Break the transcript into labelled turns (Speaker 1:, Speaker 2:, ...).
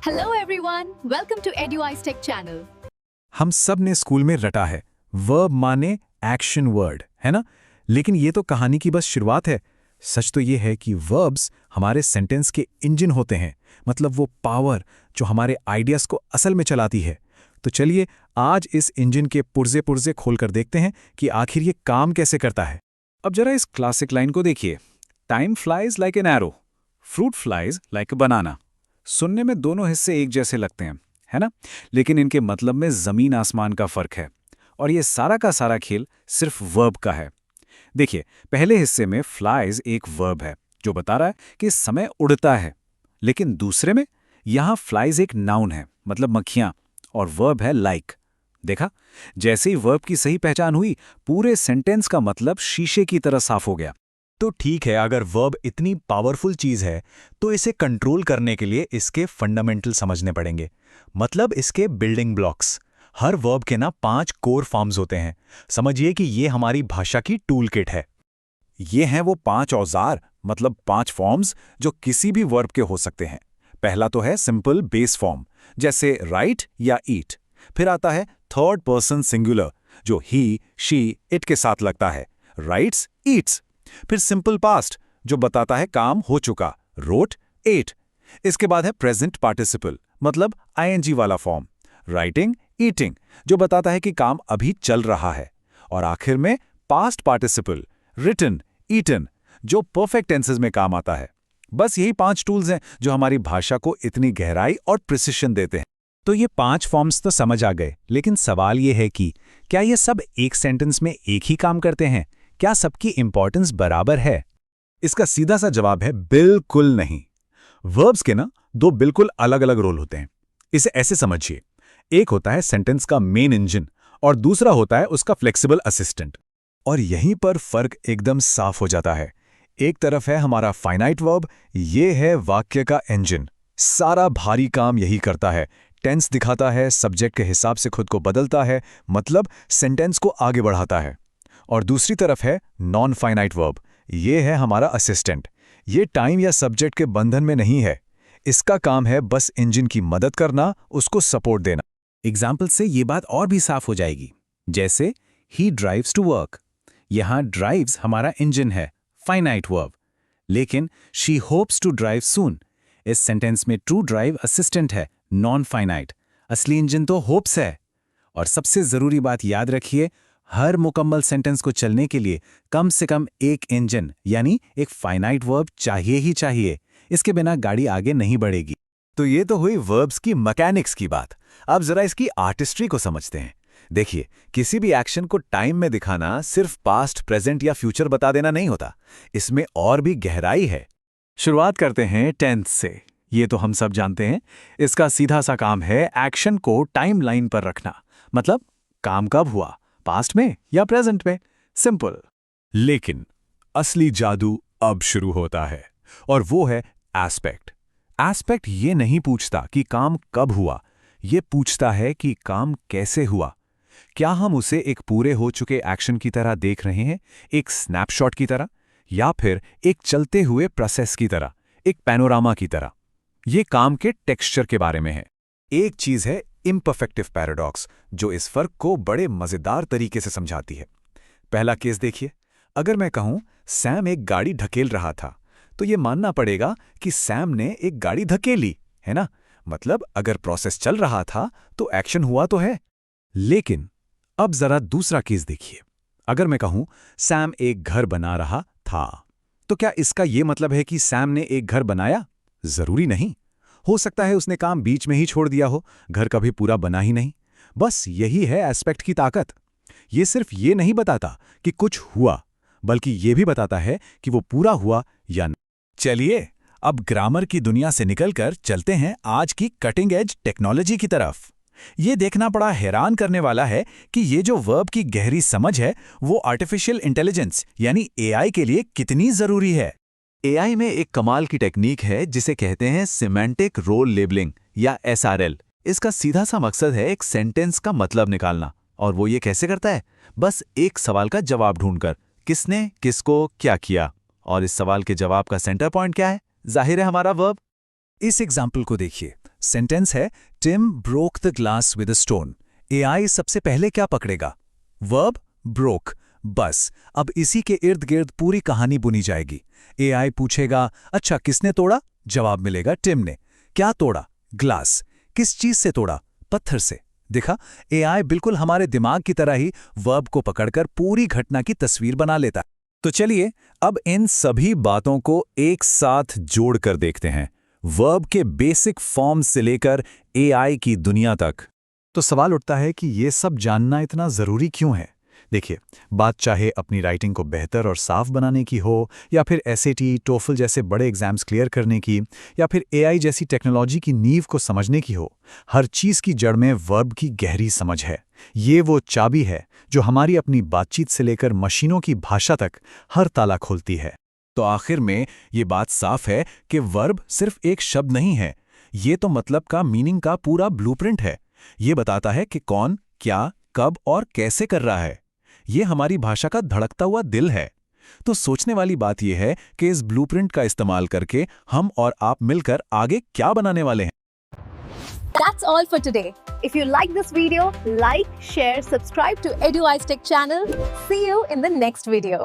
Speaker 1: Hello everyone, welcome to EduWise Tech channel.
Speaker 2: हम सब ने स्कूल में रटा है वर्ब माने एक्शन वर्ड, है ना। लेकिन ये तो कहानी की बस शुरुआत है। सच तो ये है कि वर्ब्स हमारे सेंटेंस के इंजन होते हैं, मतलब वो पावर जो हमारे आइडियाज को असल में चलाती है। तो चलिए आज इस इंजन के पुर्जे पुर्जे खोलकर देखते हैं कि आखिर ये काम कैसे करता है। अब जरा इस क्लासिक लाइन को देखिए, time flies like an arrow, fruit flies like a banana. सुनने में दोनों हिस्से एक जैसे लगते हैं, है ना, लेकिन इनके मतलब में जमीन आसमान का फर्क है। और ये सारा का सारा खेल सिर्फ वर्ब का है। देखिए, पहले हिस्से में फ्लाइज एक वर्ब है जो बता रहा है कि समय उड़ता है, लेकिन दूसरे में यहां फ्लाइज एक नाउन है, मतलब मक्खियां, और वर्ब है लाइक। देखा, जैसे ही वर्ब की सही पहचान हुई, पूरे सेंटेंस का मतलब शीशे की तरह साफ हो गया।
Speaker 3: तो ठीक है, अगर वर्ब इतनी पावरफुल चीज है तो इसे कंट्रोल करने के लिए इसके फंडामेंटल समझने पड़ेंगे, मतलब इसके बिल्डिंग ब्लॉक्स। हर वर्ब के ना 5 कोर फॉर्म्स होते हैं। समझिए कि ये हमारी भाषा की टूल किट है।
Speaker 2: ये हैं वो 5 औजार, मतलब 5 फॉर्म्स जो किसी भी वर्ब के हो सकते हैं। पहला तो है सिंपल बेस फॉर्म, जैसे राइट या ईट। फिर आता है थर्ड पर्सन सिंगुलर, जो ही, शी, इट के साथ लगता है, राइट्स, ईट्स। फिर सिंपल पास्ट, जो बताता है काम हो चुका, रोट, एट। इसके बाद है प्रेजेंट पार्टिसिपल, मतलब आईएनजी वाला फॉर्म, राइटिंग, ईटिंग, जो बताता है कि काम अभी चल रहा है। और आखिर में पास्ट पार्टिसिपल, रिटन, ईटन, जो परफेक्ट टेंसेस में काम आता है। बस यही 5 टूल्स हैं जो हमारी भाषा को इतनी गहराई और प्रिसिशन देते हैं।
Speaker 3: तो ये 5 फॉर्म्स तो समझ आ गए, लेकिन सवाल ये है कि क्या ये सब एक सेंटेंस में एक ही काम करते हैं? क्या सबकी इंपॉर्टेंस बराबर है?
Speaker 2: इसका सीधा सा जवाब है बिल्कुल नहीं। वर्ब्स के ना 2 बिल्कुल अलग अलग रोल होते हैं। इसे ऐसे समझिए, एक होता है सेंटेंस का मेन इंजन और दूसरा होता है उसका फ्लेक्सिबल असिस्टेंट। और यहीं पर फर्क एकदम साफ हो जाता है। एक तरफ है हमारा फाइनाइट वर्ब, ये है वाक्य का इंजन। सारा भारी काम यही करता है, टेंस दिखाता है, सब्जेक्ट के हिसाब से खुद को बदलता है, मतलब सेंटेंस को आगे बढ़ाता है। और दूसरी तरफ है नॉन फाइनाइट वर्ब, ये है हमारा असिस्टेंट। ये टाइम या सब्जेक्ट के बंधन में नहीं है, इसका काम है बस इंजन की मदद करना, उसको सपोर्ट देना।
Speaker 3: एग्जाम्पल से ये बात और भी साफ हो जाएगी, जैसे ही ड्राइव्स टू वर्क। यहां ड्राइव्स हमारा इंजन है, फाइनाइट वर्ब, लेकिन शी होप्स टू ड्राइव सून। इस सेंटेंस में टू ड्राइव असिस्टेंट है, नॉन फाइनाइट। असली इंजन तो होप्स है। और सबसे जरूरी बात याद रखिए, हर मुकम्मल सेंटेंस को चलने के लिए कम से कम एक इंजन यानी एक फाइनाइट वर्ब चाहिए ही चाहिए। इसके बिना गाड़ी आगे नहीं बढ़ेगी।
Speaker 2: तो ये तो हुई वर्ब्स की मैकेनिक्स की बात। अब जरा इसकी आर्टिस्ट्री को समझते हैं। देखिए, किसी भी एक्शन को टाइम में दिखाना सिर्फ पास्ट, प्रेजेंट या फ्यूचर बता देना नहीं होता, इसमें और भी गहराई है। शुरुआत करते हैं टेंस से। ये तो हम सब जानते हैं, इसका सीधा सा काम है एक्शन को टाइम लाइन पर रखना, मतलब काम कब हुआ, पास्ट में या प्रेजेंट में, सिंपल। लेकिन असली जादू अब शुरू होता है, और वो है एस्पेक्ट। एस्पेक्ट ये नहीं पूछता कि काम कब हुआ, ये पूछता है कि काम कैसे हुआ। क्या हम उसे एक पूरे हो चुके एक्शन की तरह देख रहे हैं, एक स्नैपशॉट की तरह, या फिर एक चलते हुए प्रोसेस की तरह, एक पैनोरामा की तरह। ये काम के टेक्सचर के बारे में है। एक चीज है इम्परफेक्टिव पैराडॉक्स, जो इस फर्क को बड़े मजेदार तरीके से समझाती है। पहला केस देखिए, अगर मैं कहूं सैम एक गाड़ी ढकेल रहा था, तो ये मानना पड़ेगा कि सैम ने एक गाड़ी धकेली, है ना। मतलब अगर प्रोसेस चल रहा था तो एक्शन हुआ तो है। लेकिन अब जरा दूसरा केस देखिए, अगर मैं कहूं सैम एक घर बना रहा था, तो क्या इसका यह मतलब है कि सैम ने एक घर बनाया? जरूरी नहीं। हो सकता है उसने काम बीच में ही छोड़ दिया हो, घर कभी पूरा बना ही नहीं। बस यही है एस्पेक्ट की ताकत। ये सिर्फ ये नहीं बताता कि कुछ हुआ, बल्कि ये भी बताता है कि वो पूरा हुआ या नहीं। चलिए अब ग्रामर की दुनिया से निकलकर चलते हैं आज की कटिंग एज टेक्नोलॉजी की तरफ। ये देखना बड़ा हैरान करने वाला है कि ये जो वर्ब की गहरी समझ है, वो आर्टिफिशियल इंटेलिजेंस यानी एआई के लिए कितनी जरूरी है। एआई में एक कमाल की टेक्निक है जिसे कहते हैं सिमेंटिक रोल लेबलिंग या एसआरएल। इसका सीधा सा मकसद है एक सेंटेंस का मतलब निकालना, और वो ये कैसे करता है? बस एक सवाल का जवाब ढूंढकर, किसने किसको क्या किया, और इस सवाल के जवाब का सेंटर पॉइंट क्या है? जाहिर है हमारा वर्ब। इस एग्जाम्पल को देखिए, सेंटेंस है Tim broke the glass with a stone. AI सबसे पहले क्या पकड़ेगा? Verb broke. बस अब इसी के इर्द गिर्द पूरी कहानी बुनी जाएगी। एआई पूछेगा, अच्छा किसने तोड़ा? जवाब मिलेगा टिम ने। क्या तोड़ा? ग्लास। किस चीज से तोड़ा? पत्थर से। देखा, एआई बिल्कुल हमारे दिमाग की तरह ही वर्ब को पकड़कर पूरी घटना की तस्वीर बना लेता है। तो चलिए अब इन सभी बातों को एक साथ जोड़कर देखते हैं, वर्ब के बेसिक फॉर्म से लेकर एआई की दुनिया तक।
Speaker 4: तो सवाल उठता है कि ये सब जानना इतना ज़रूरी क्यों है? देखिए, बात चाहे अपनी राइटिंग को बेहतर और साफ बनाने की हो, या फिर एसएटी, टोफल जैसे बड़े एग्जाम्स क्लियर करने की, या फिर एआई जैसी टेक्नोलॉजी की नींव को समझने की हो, हर चीज़ की जड़ में वर्ब की गहरी समझ है। ये वो चाबी है जो हमारी अपनी बातचीत से लेकर मशीनों की भाषा तक हर ताला खोलती है।
Speaker 2: तो आखिर में ये बात साफ है कि वर्ब सिर्फ एक शब्द नहीं है, ये तो मतलब का मीनिंग का पूरा ब्लूप्रिंट है। ये बताता है कि कौन, क्या, कब और कैसे कर रहा है। ये हमारी भाषा का धड़कता हुआ दिल है। तो सोचने वाली बात यह है कि इस ब्लूप्रिंट का इस्तेमाल करके हम और आप मिलकर आगे क्या बनाने वाले हैं।
Speaker 1: That's all for today. If you like this video, like, share, subscribe to EduWise Tech channel. See you in the next video.